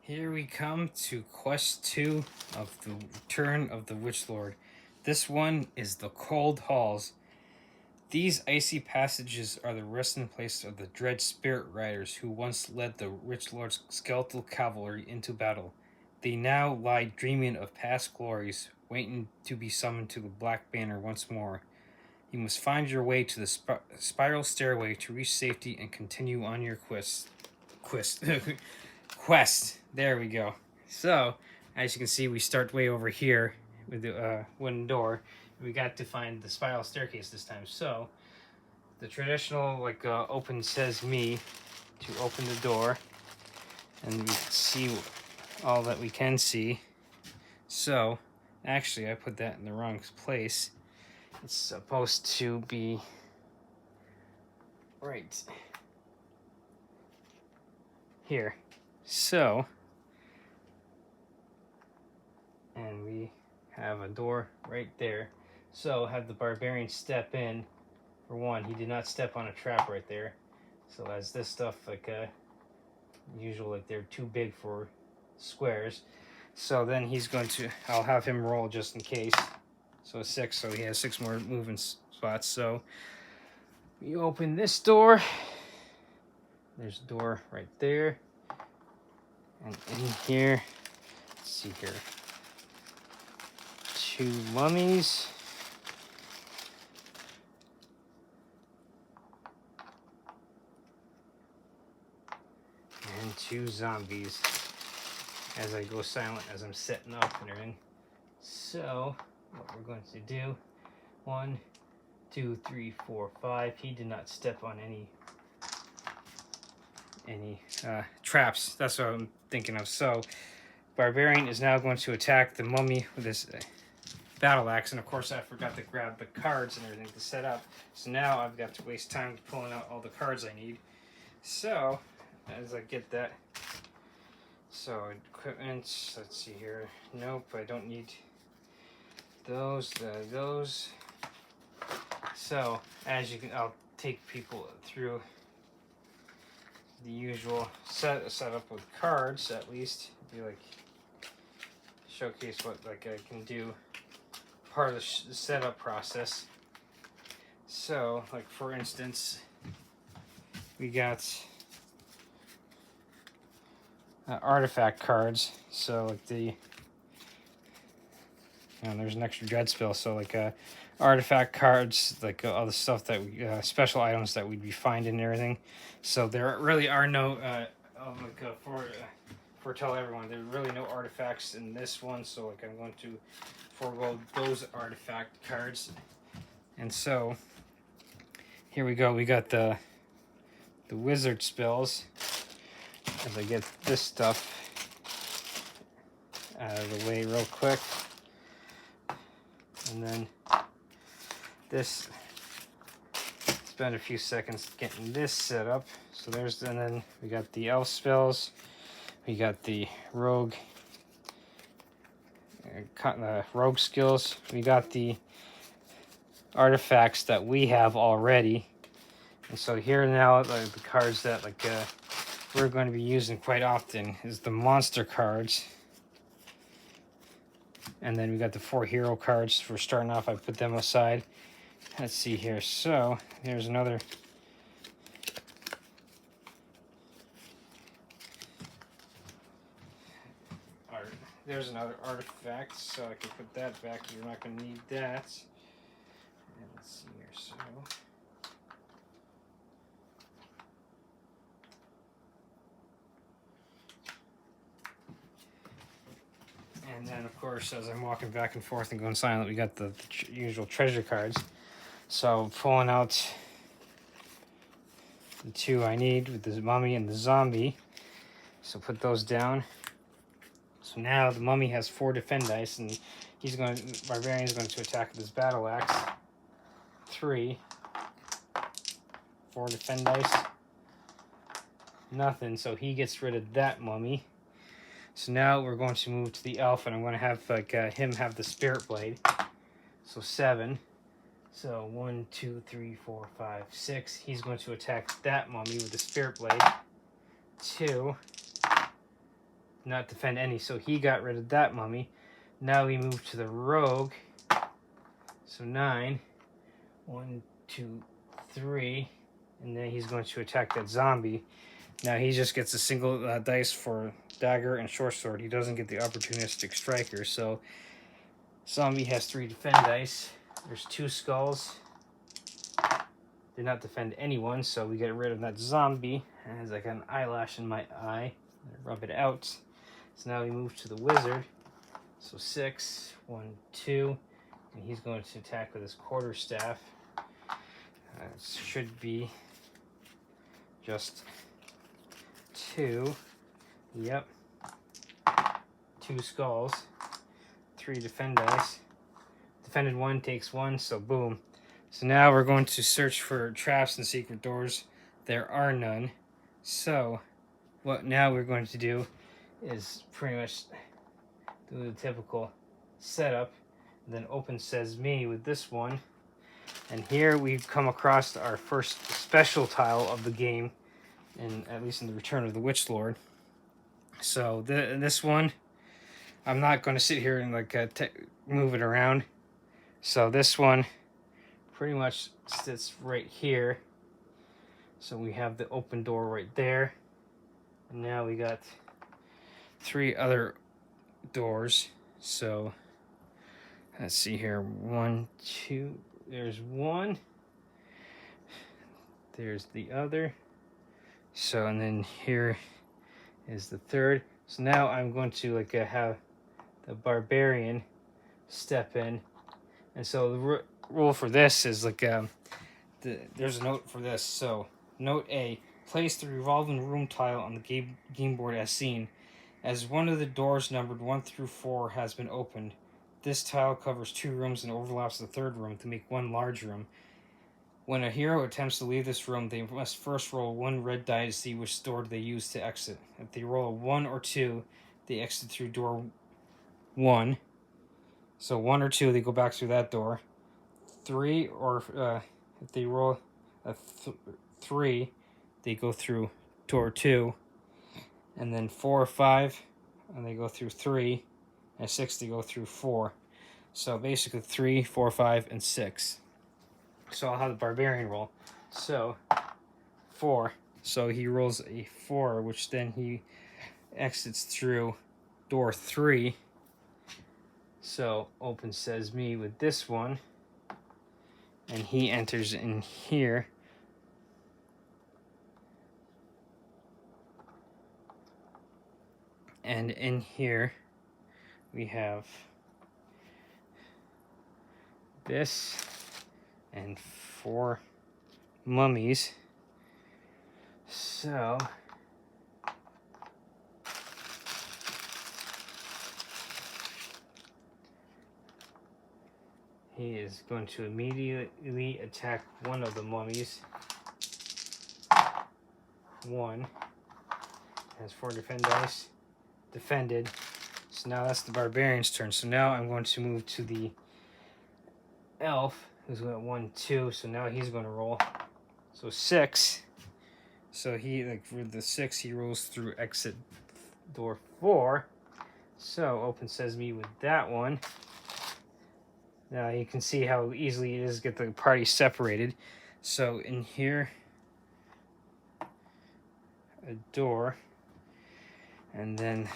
Here we come to quest 2 of the Return of the Witch Lord. This one is the Cold Halls. These icy passages are the resting place of the dread spirit riders who once led the Witch Lord's skeletal cavalry into battle. They now lie dreaming of past glories, waiting to be summoned to the Black Banner once more. You must find your way to the spiral stairway to reach safety and continue on your quest. Quest. There we go. So, as you can see, we start way over here with the wooden door. We got to find the spiral staircase this time. So, the traditional open says me to open the door, and we can see all that we can see. So, actually, I put that in the wrong place. It's supposed to be right here. So, and we have a door right there. So have the barbarian step in. For one, he did not step on a trap right there. So as this stuff usual, they're too big for squares. So then he's going to, I'll have him roll just in case. So 6, so he has 6 more movement spots. So we open this door. There's a door right there. And in here, let's see here. 2 mummies. And 2 zombies. As I go silent as I'm setting up and everything. So, what we're going to do, 1, 2, 3, 4, 5. He did not step on any traps. That's what I'm thinking of. So, Barbarian is now going to attack the mummy with his battle axe, and of course I forgot to grab the cards and everything to set up. So now I've got to waste time pulling out all the cards I need. So, as I get that, so equipment, let's see here. Nope, I don't need those. So, as you can, I'll take people through the usual setup with cards, at least. Be like, showcase what I can do, part of the setup process. So, for instance, we got artifact cards. So there's an extra dread spell. So artifact cards, all the stuff that we special items that we'd be finding and everything. So there really are no foretell everyone, there are really no artifacts in this one. So I'm going to forego those artifact cards. And so here we go. We got the wizard spells. As I get this stuff out of the way real quick. And then this, spend a few seconds getting this set up. So and then we got the elf spells. We got the rogue skills. We got the artifacts that we have already. And so here now, the cards that we're going to be using quite often is the monster cards. And then we got the 4 hero cards for starting off. I put them aside. Let's see here. So there's another. There's another artifact, so I can put that back. You're not going to need that. And let's see here. So. And then, of course, as I'm walking back and forth and going silent, we got the usual treasure cards. So, pulling out the 2 I need with the mummy and the zombie. So, put those down. So now the mummy has 4 defend dice, and Barbarian's going to attack with his battle axe. 3. 4 defend dice. Nothing, so he gets rid of that mummy. So now we're going to move to the elf, and I'm going to have him have the spirit blade. So 7. So 1, 2, 3, 4, 5, 6. He's going to attack that mummy with the spirit blade. 2. not defend any, so he got rid of that mummy. Now we move to the rogue. So 9. 1, 2, 3. And then he's going to attack that zombie. Now he just gets a single dice for dagger and short sword. He doesn't get the opportunistic striker. So zombie has 3 defend dice. There's 2 skulls. Did not defend anyone, so we get rid of that zombie. And has like an eyelash in my eye. Rub it out. So now we move to the wizard. So 6, 1, 2, and he's going to attack with his quarterstaff. It should be just 2. Yep. 2 skulls. 3 defend dice. Defended 1 takes 1, so boom. So now we're going to search for traps and secret doors. There are none. So what now we're going to do is pretty much do the typical setup. And then open says me with this one. And here we've come across our first special tile of the game, at least in the Return of the Witch Lord. So this one, I'm not going to sit here and like move it around. So this one pretty much sits right here. So we have the open door right there. And now we got 3 other doors. So let's see here. 1, 2. There's 1. There's the other. So, and then here is the 3rd. So now I'm going to like have the barbarian step in. And so the rule for this is like there's a note for this. So note A: place the revolving room tile on the game board as seen. As one of the doors numbered 1 through 4 has been opened, this tile covers 2 rooms and overlaps the 3rd room to make 1 large room. When a hero attempts to leave this room, they must first roll 1 red die to see which door they use to exit. If they roll a 1 or 2, they exit through door 1. So 1 or 2, they go back through that door. 3, or if they roll a 3, they go through door 2. And then 4 or 5, and they go through 3. And 6, they go through 4. So basically 3, 4, 5, and 6. So I'll have the barbarian roll. So 4. So he rolls a 4, which then he exits through door 3. So open says me with this one. And he enters in here. And in here we have this and 4 mummies. So he is going to immediately attack one of the mummies. 1 has 4 defend dice. Defended. So now that's the barbarian's turn. So now I'm going to move to the elf, who's got 1, 2. So now he's going to roll. So 6. So he, like for the 6, he rolls through exit door 4. So open sesame with that one. Now you can see how easily it is to get the party separated. So in here, a door, and then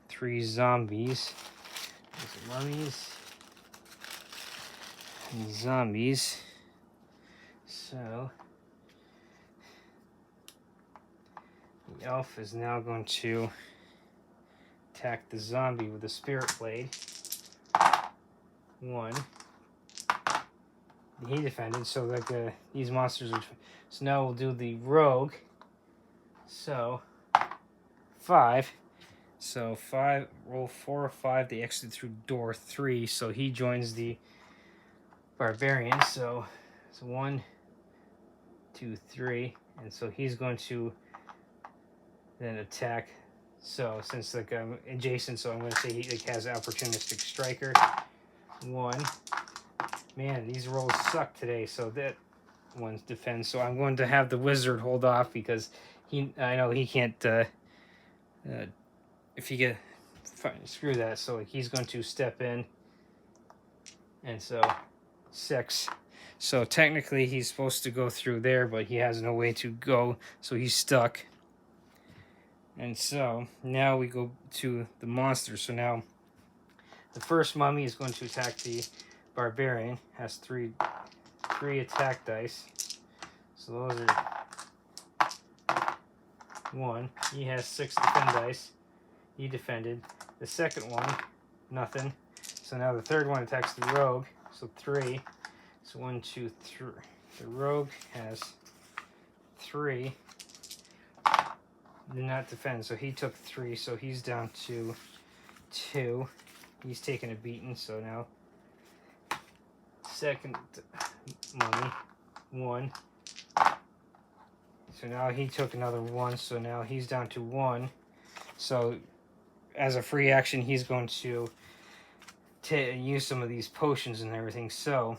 3 zombies. These are mummies and zombies. So the elf is now going to attack the zombie with a spirit blade. 1. He defended, so like these monsters are. So now we'll do the rogue. So 5. So 5, roll 4 or 5. They exit through door 3. So he joins the barbarian. So it's 1, 2, 3, and so he's going to then attack. So since like I'm adjacent, so I'm going to say he like has an opportunistic striker. 1. Man, these rolls suck today. So that one's defense. So I'm going to have the wizard hold off because I know he can't if you get, fine, screw that. So like he's going to step in, and so 6. So technically he's supposed to go through there, but he has no way to go, so he's stuck. And so now we go to the monster. So now the first mummy is going to attack the barbarian. Has three attack dice. So those are 1. He has 6 defend dice. He defended. The second one, nothing. So now the third one attacks the rogue. So 3. So 1, 2, 3. The rogue has 3. Did not defend, so he took 3. So he's down to 2. He's taking a beating. So now second mummy 1. So now he took another 1. So now he's down to 1. So as a free action, he's going to use some of these potions and everything. So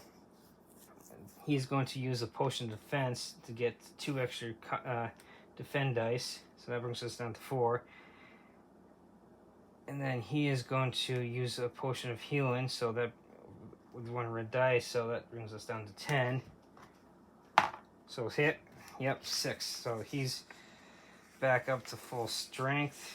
he's going to use a potion of defense to get 2 extra defend dice. So that brings us down to 4. And then he is going to use a potion of healing. So that with 1 red dice. So that brings us down to 10. So hit. Yep, 6. So he's back up to full strength.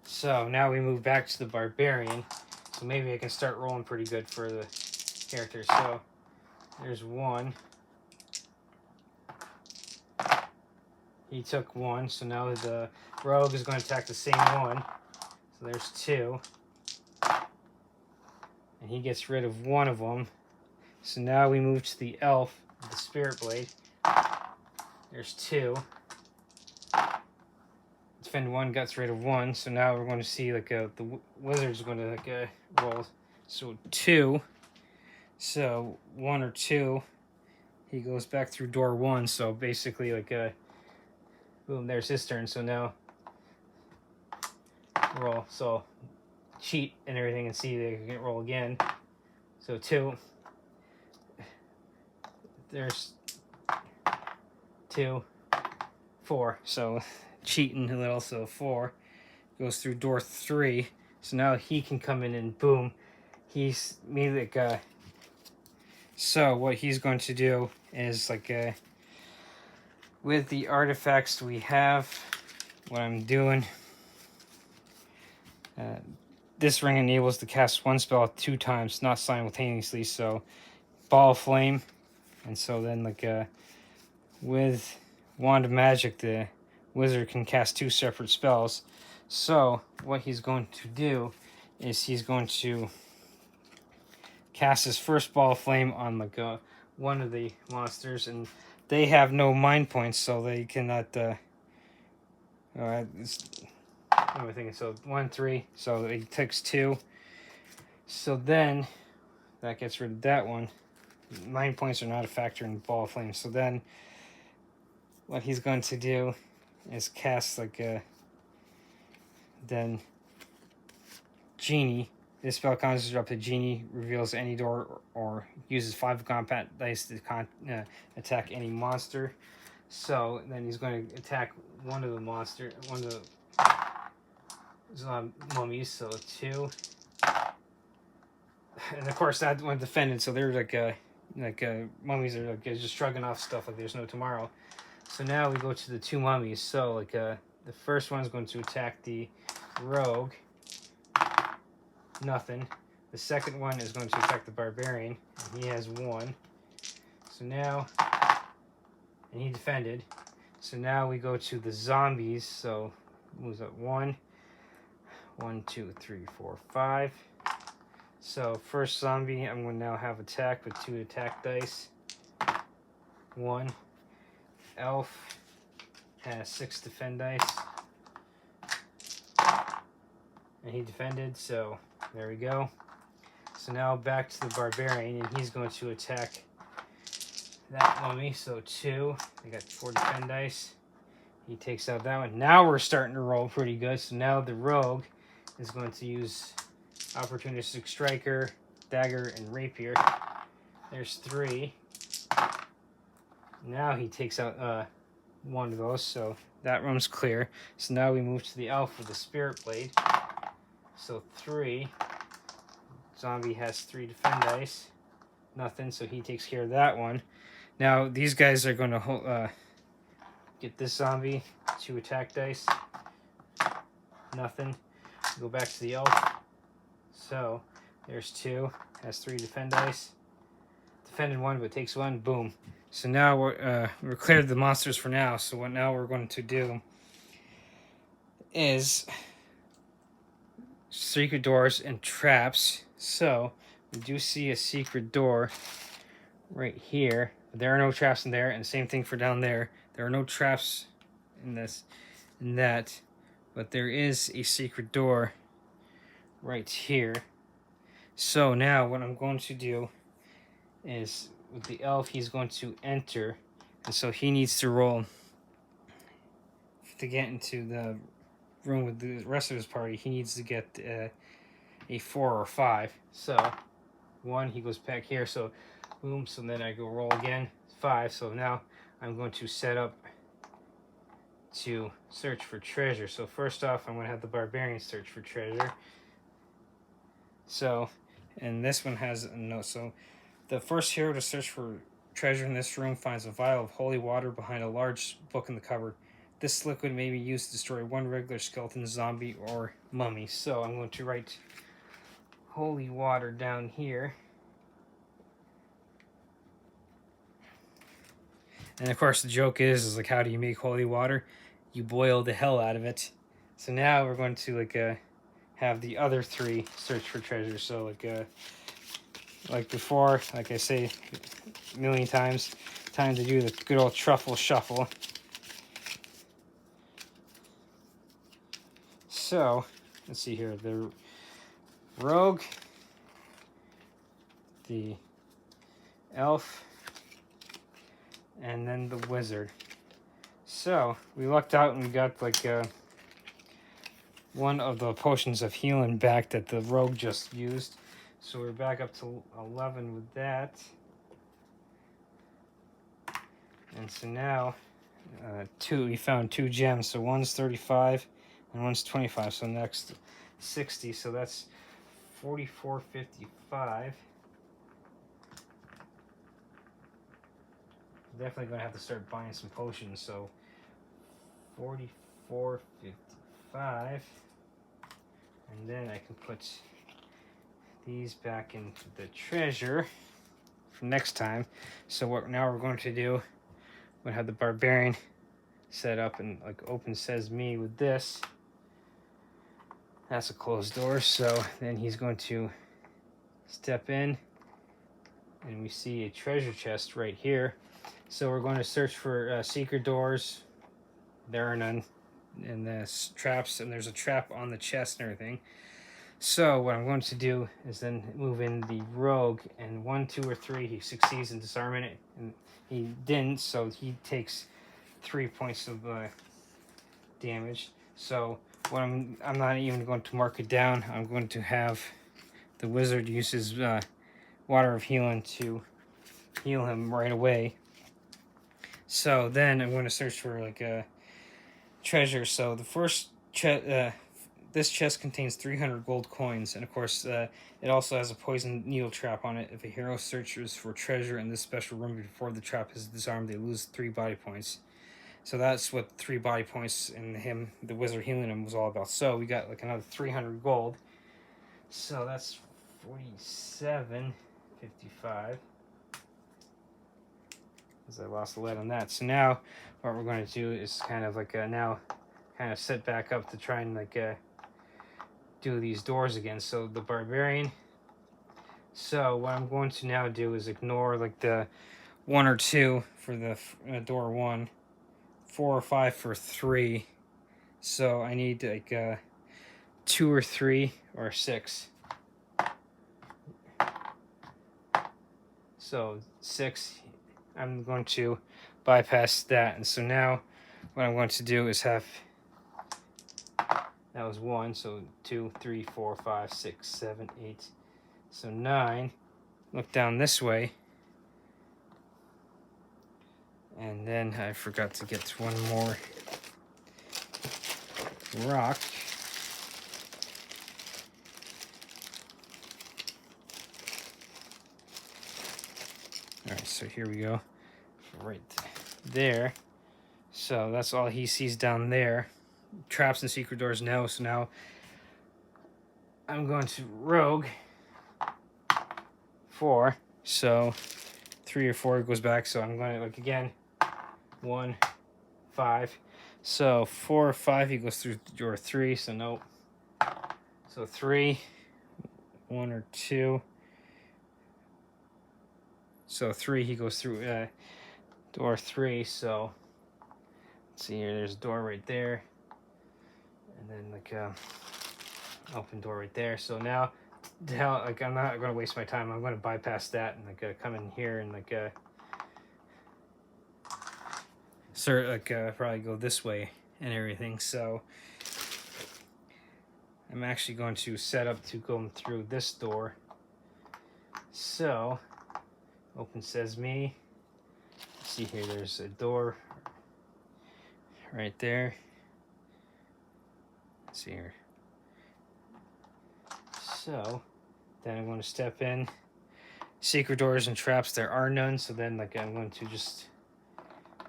So now we move back to the barbarian. So maybe I can start rolling pretty good for the character. So there's 1. He took 1. So now the rogue is going to attack the same one. So there's 2. And he gets rid of 1 of them. So now we move to the elf, the spirit blade. There's 2. Defend 1, gets rid of 1. So now we're going to see like the wizard's going to like roll. So 2. So 1 or 2. He goes back through door 1. So basically like boom, there's his turn. So now roll. So cheat and everything and see they can roll again. So 2. There's 2, 4. So cheating a little. So 4 goes through door 3. So now he can come in and boom, he's immediately like so what he's going to do is like with the artifacts we have, what I'm doing, this ring enables to cast 1 spell 2 times, not simultaneously. So ball of flame, and so then like with wand of magic, the wizard can cast 2 separate spells. So what he's going to do is he's going to cast his first ball of flame on like one of the monsters, and they have no mind points, so they cannot. What am I thinking? So 1, 3. So he takes 2. So then that gets rid of that one. Mind points are not a factor in ball of flame. So then what he's going to do is cast like then Genie. This spell conjures up a genie, reveals any door, or uses 5 combat dice to attack any monster. So then he's going to attack one of the mummies. So 2, and of course that one defended. So they're like mummies are like just shrugging off stuff like there's no tomorrow. So now we go to the 2 mummies. So like the first one is going to attack the rogue. Nothing. The second one is going to attack the barbarian, and he has 1. So now, and he defended. So now we go to the zombies. So what was that? 1, 2, 3, 4, 5. So first zombie, I'm going to now have attack with 2 attack dice. 1. Elf has 6 defend dice, and he defended. So there we go. So now back to the barbarian, and he's going to attack that mummy. So 2. I got 4 defend dice. He takes out that one. Now we're starting to roll pretty good. So now the rogue is going to use opportunistic striker, dagger, and rapier. There's 3. Now he takes out one of those, so that room's clear. So now we move to the elf with the spirit blade. So 3. Zombie has 3 defend dice. Nothing, so he takes care of that one. Now these guys are going to get this zombie 2 attack dice. Nothing. Go back to the elf. So there's 2. Has 3 defend dice. Defended 1, but takes 1. Boom. So now we're cleared the monsters for now. So what now we're going to do is secret doors and traps. So we do see a secret door right here. There are no traps in there, and same thing for down there. There are no traps in this and that, but there is a secret door right here. So now what I'm going to do is with the elf, he's going to enter, and so he needs to roll to get into the room with the rest of his party. He needs to get a 4 or 5. So 1, he goes back here, so boom. So then I go roll again, 5. So now I'm going to set up to search for treasure. So first off, I'm going to have the barbarian search for treasure. So, and this one has a note. So the first hero to search for treasure in this room finds a vial of holy water behind a large book in the cupboard. This liquid may be used to destroy 1 regular skeleton, zombie, or mummy. So I'm going to write holy water down here. And of course the joke is like, how do you make holy water? You boil the hell out of it. So now we're going to have the other 3 search for treasure. So like before, like I say a million times, time to do the good old truffle shuffle. So let's see here, the rogue, the elf, and then the wizard. So we lucked out and we got one of the potions of healing back that the rogue just used. So we're back up to 11 with that. And so now we found 2 gems. So one's 35 and one's 25. So next 60. So that's 44.55. Definitely going to have to start buying some potions. So 44.55, and then I can put these back into the treasure for next time. So what now we're going to do, we'll have the barbarian set up and like open says me with this. That's a closed door. So then he's going to step in, and we see a treasure chest right here. So we're going to search for secret doors. There are none. And the traps, and there's a trap on the chest and everything. So what I'm going to do is then move in the rogue, and 1, 2, or 3 he succeeds in disarming it, and he didn't, so he takes 3 points of damage. So what I'm not even going to mark it down. I'm going to have the wizard use his water of healing to heal him right away. So then I'm going to search for a treasure. So the first this chest contains 300 gold coins, and of course it also has a poison needle trap on it. If a hero searches for treasure in this special room before the trap is disarmed, they lose 3 body points. So that's what 3 body points in the wizard healing him, was all about. So we got another 300 gold. So that's 47.55. Because I lost the lead on that. So now what we're going to do is kind of now kind of set back up to try and do these doors again. So the barbarian. So what I'm going to now do is ignore the 1 or 2 for the door 1, 4 or 5 for 3. So I need 2 or 3 or 6. So 6. I'm going to bypass that, and so now what I'm going to do is have, that was 1, so 2, 3, 4, 5, 6, 7, 8, so 9. Look down this way, And then I forgot to get one more rock. Alright, so here we go. Right there. So that's all he sees down there. Traps and secret doors, no. So now I'm going to rogue 4. So 3 or 4 goes back. So I'm going to look again. 1, 5. So 4 or 5, he goes through door 3. So nope. So 3, 1 or 2. So 3, he goes through door 3. So let's see here. There's a door right there, and then like open door right there. So now, like I'm not going to waste my time. I'm going to bypass that and like come in here and like probably go this way and everything. So I'm actually going to set up to go through this door. So open sesame. See here, there's a door right there. Let's see here. So then I'm going to step in. Secret doors and traps, there are none. So then like I'm going to just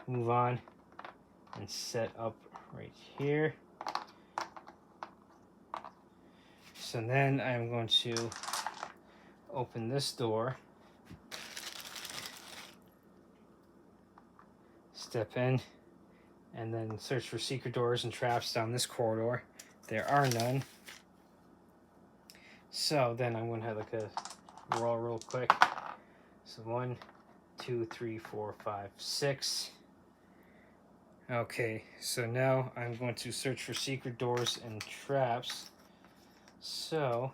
move on and set up right here. So then I'm going to open this door, step in, and then search for secret doors and traps down this corridor. There are none. So then I'm going to have like a roll real quick. So 1, 2, 3, 4, 5, 6. Okay, so now I'm going to search for secret doors and traps. So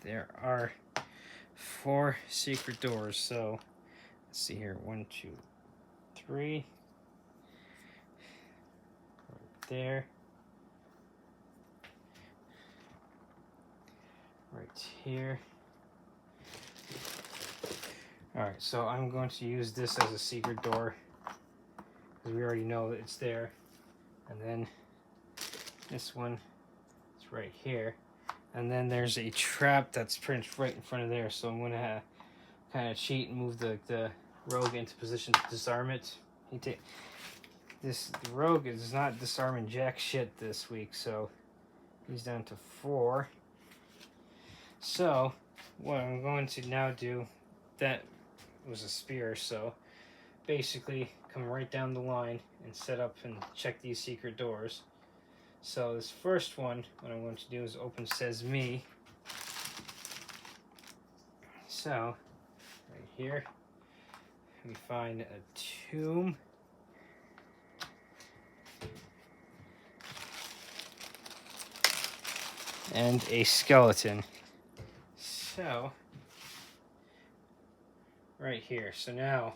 there are 4 secret doors. So let's see here. 1, 2, 3. Right there. Right here. Alright, so I'm going to use this as a secret door, because we already know that it's there. And then this one is right here. And then there's a trap that's pretty much right in front of there. So I'm going to kind of cheat and move the rogue into position to disarm it. The rogue is not disarming jack shit this week, so he's down to 4. So what I'm going to now do, that was a spear, so basically come right down the line and set up and check these secret doors. So this first one, what I'm going to do is open sesame. So right here we find a tomb. And a skeleton. So right here. So now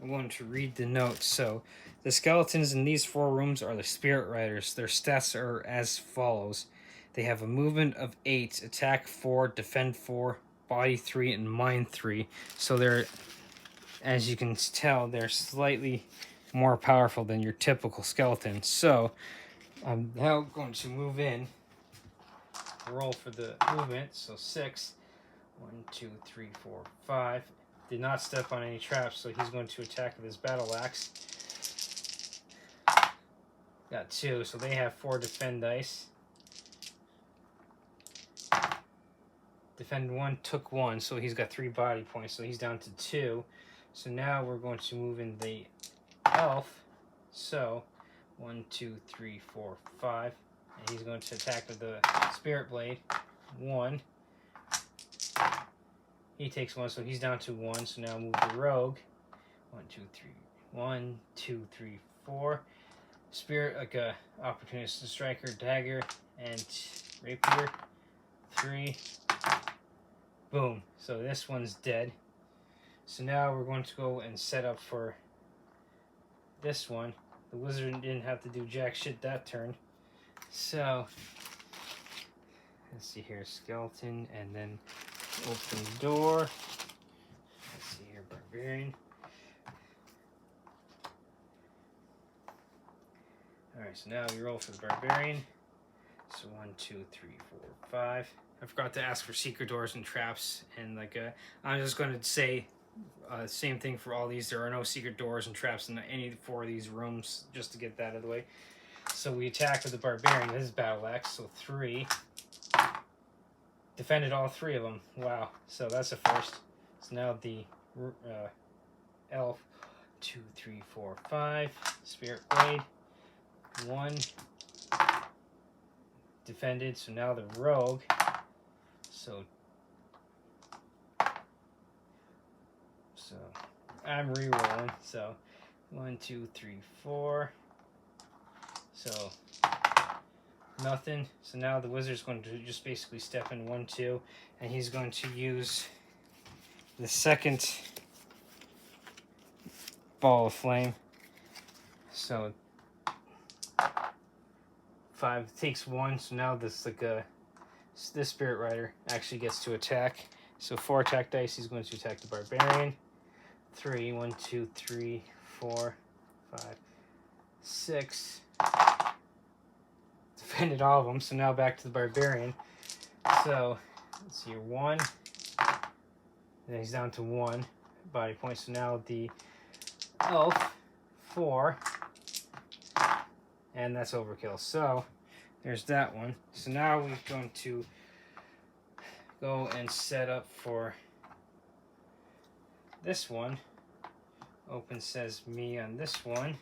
I'm going to read the notes. So the skeletons in these 4 rooms are the spirit riders. Their stats are as follows. They have a movement of 8, attack 4, defend 4, body 3, and mind 3. So they're, as you can tell, they're slightly more powerful than your typical skeleton. So I'm now going to move in. Roll for the movement. So 6. 1, 2, 3, 4, 5. Did not step on any traps, so he's going to attack with his battle axe. Got 2, so they have 4 defend dice. Defend 1 took 1, so he's got 3 body points, so he's down to 2. So now we're going to move in the elf. So 1, 2, 3, 4, 5. And he's going to attack with the spirit blade. 1. He takes 1, so he's down to 1. So now move the rogue. 1, 2, 3. 1, 2, 3, 4. Spirit, like a opportunistic striker, dagger, and rapier. 3. Boom. So this one's dead. So now we're going to go and set up for this one. The wizard didn't have to do jack shit that turn. So let's see here, skeleton, and then open door. Let's see here, barbarian. Alright, so now we roll for the barbarian. So 1, 2, 3, 4, 5. I forgot to ask for secret doors and traps, and I'm just going to say same thing for all these. There are no secret doors and traps in any 4 of these rooms, just to get that out of the way. So we attack with the barbarian. This is battle axe, so 3. Defended all 3 of them. Wow, so that's a first. So now the elf, 2, 3, 4, 5. Spirit blade, 1. Defended. So now the rogue. So I'm re-rolling. So 1, 2, 3, 4. So nothing. So now the wizard's going to just basically step in 1, 2, and he's going to use the second ball of flame. So 5 takes 1. So now this this spirit rider actually gets to attack. So 4 attack dice. He's going to attack the barbarian. 3, 1, 2, 3, 4, 5, 6. Defended all of them. So now back to the barbarian. So let's see here, 1. And he's down to 1 body point. So now the elf, 4. And that's overkill. So there's that one. So now we're going to go and set up for this one. Open says me on this one.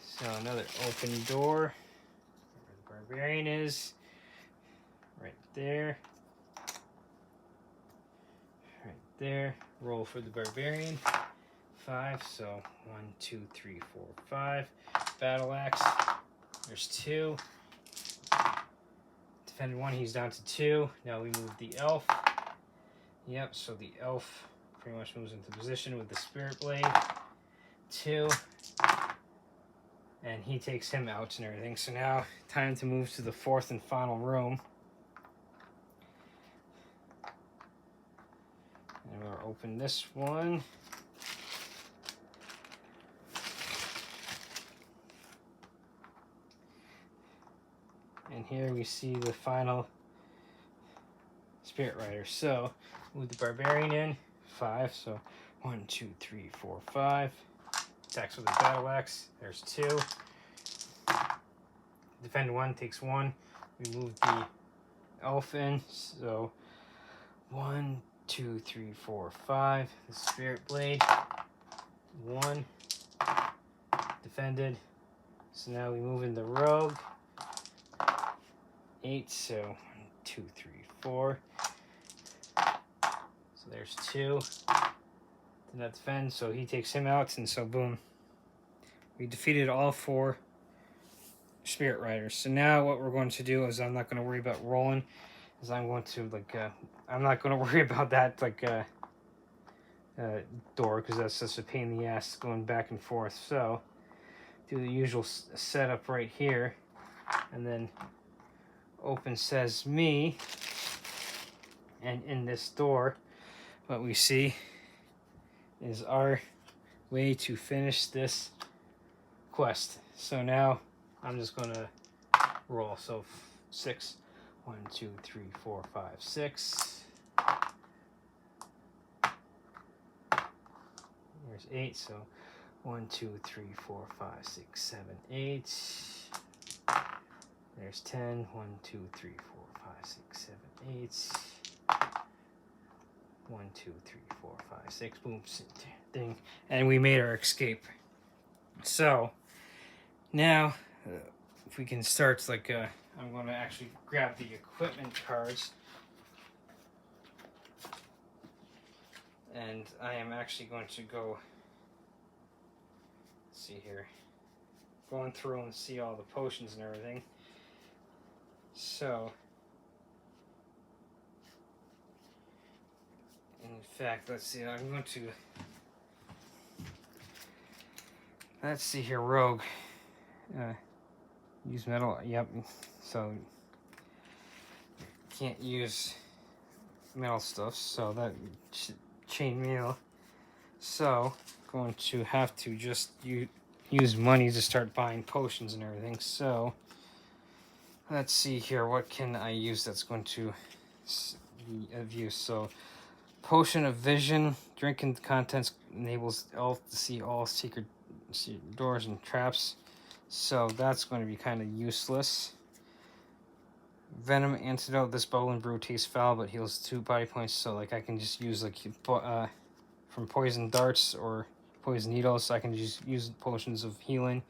So another open door. Where the barbarian is. Right there. Right there. Roll for the barbarian. 5. So 1, 2, 3, 4, 5. Battle axe. There's 2. Defended 1. He's down to 2. Now we move the elf. Yep. So the elf pretty much moves into position with the spirit blade. 2. And he takes him out and everything. So now time to move to the 4th and final room. And we'll open this one. And here we see the final spirit rider. So move the barbarian in. 5. So 1, 2, 3, 4, 5. Attacks with his battle axe. There's 2. Defend 1, takes 1. We move the elf in. So 1, 2, 3, 4, 5. The spirit blade. 1. Defended. So now we move in the rogue. 8. So 1, 2, 3, 4. So there's 2. Did not defend, so he takes him out, and so boom. We defeated all 4 spirit riders. So now what we're going to do is I'm not going to worry about rolling, is I'm going to I'm not going to worry about that door, because that's such a pain in the ass going back and forth. So do the usual setup right here, and then open says me, and in this door what we see is our way to finish this quest. So now I'm just gonna roll. So 6. 1, 2, 3, 4, 5, 6. There's 8. So 1, 2, 3, 4, 5, 6, 7, 8. There's 10. 1, 2, 3, 4, 5, 6, 7, 8. 1, 2, 3, 4, 5, 6. Boom, ding, and we made our escape. So now, if we can start, I'm going to actually grab the equipment cards, and I am actually going to go. Let's see here, going through and see all the potions and everything. So. In fact, let's see, I'm going to, let's see here, rogue, use metal, yep, so can't use metal stuff, so that chain mail, so going to have to just use money to start buying potions and everything. So let's see here. What can I use that's going to be of use? So potion of vision. Drinking the contents enables elf to see all secret doors and traps. So that's going to be kind of useless. Venom antidote. This bubble and brew tastes foul, but heals 2 body points. So like I can just use like from poison darts or poison needles. So I can just use potions of healing.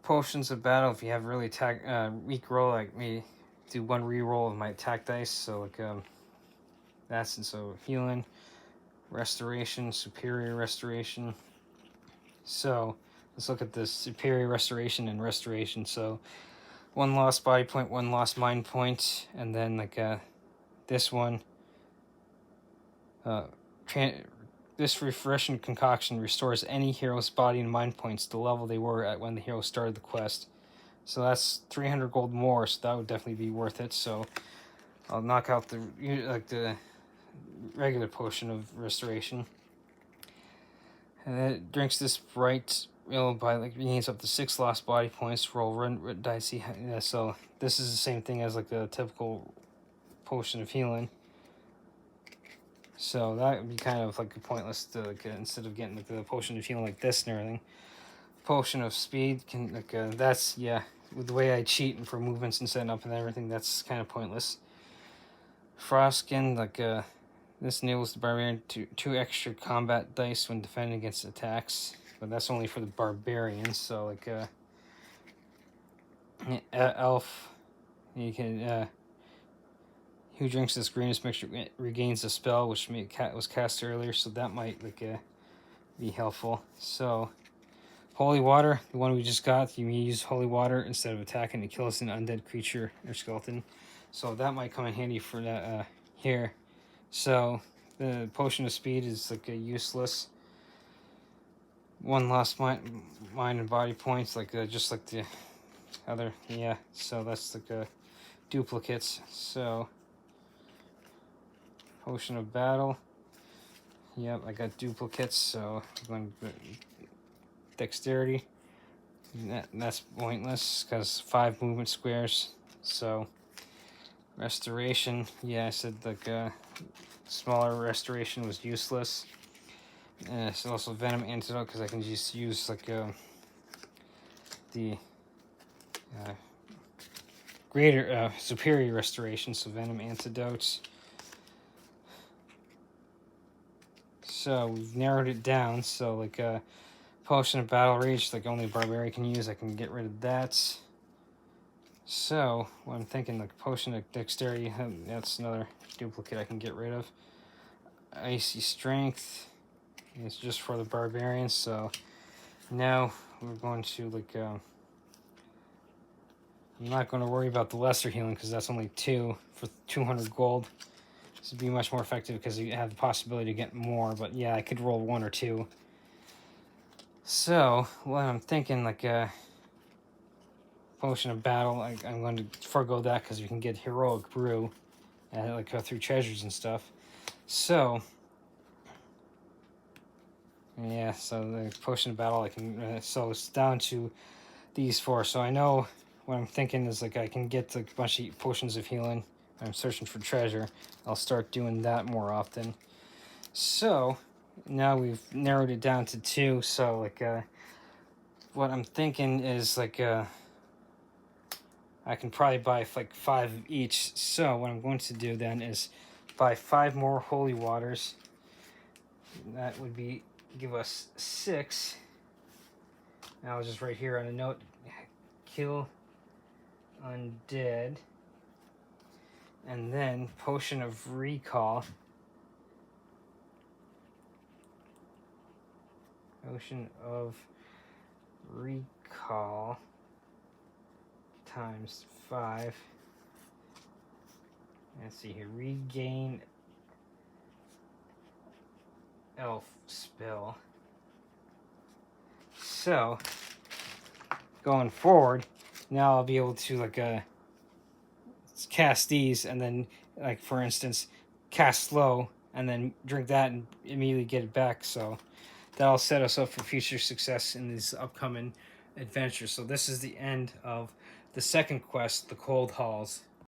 Potions of battle. If you have really weak roll, like me, do 1 reroll of my attack dice. So like that's, and so healing, restoration, superior restoration. So let's look at this superior restoration and restoration. So 1 lost body point, 1 lost mind point, and then like this one. This refreshing concoction restores any hero's body and mind points to the level they were at when the hero started the quest. So that's 300 gold more, so that would definitely be worth it. So I'll knock out the regular potion of restoration. And then it drinks this bright by like gains up to 6 lost body points. Roll run dice. Yeah, so this is the same thing as like the typical potion of healing. So that would be kind of like pointless to like, instead of getting like the potion of healing like this and everything. Potion of speed can like that's with the way I cheat and for movements and setting up and everything, that's kind of pointless. Frostskin, like this enables the barbarian to 2 extra combat dice when defending against attacks, but that's only for the barbarians. So like elf, you can who drinks this greenish mixture regains a spell which was cast earlier, so that might like be helpful. So holy water, the one we just got, you use holy water instead of attacking to kill us an undead creature or skeleton. So that might come in handy for that here. So the potion of speed is like useless. 1 lost mind and body points, like just like the other. Yeah, so that's like duplicates. So potion of battle. Yep, I got duplicates, so I'm going to dexterity. That's pointless because 5 movement squares. So restoration, yeah, I said like smaller restoration was useless. And it's also venom antidote because I can just use like the greater superior restoration. So venom antidotes. So we've narrowed it down. So like potion of battle rage, like only a barbarian can use. I can get rid of that. So what I'm thinking, like potion of dexterity, that's another duplicate I can get rid of. Icy strength, it's just for the barbarians. So now we're going to like I'm not going to worry about the lesser healing because that's only 2 for 200 gold. This would be much more effective because you have the possibility to get more, but yeah, I could roll 1 or 2. So what I'm thinking, like potion of battle, I'm going to forego that because you can get heroic brew and like go through treasures and stuff. So yeah, so the potion of battle, I can so it's down to these 4. So I know what I'm thinking is like I can get like a bunch of potions of healing. I'm searching for treasure. I'll start doing that more often. So now we've narrowed it down to 2. So like what I'm thinking is like I can probably buy like 5 of each. So what I'm going to do then is buy 5 more holy waters. That would be give us 6. Now just right here on a note, kill undead, and then potion of recall. Potion of recall times 5. Let's see here. Regain elf spell. So going forward, now I'll be able to like cast these and then like for instance cast slow and then drink that and immediately get it back. So that'll set us up for future success in these upcoming adventures. So this is the end of the second quest, the Cold Halls.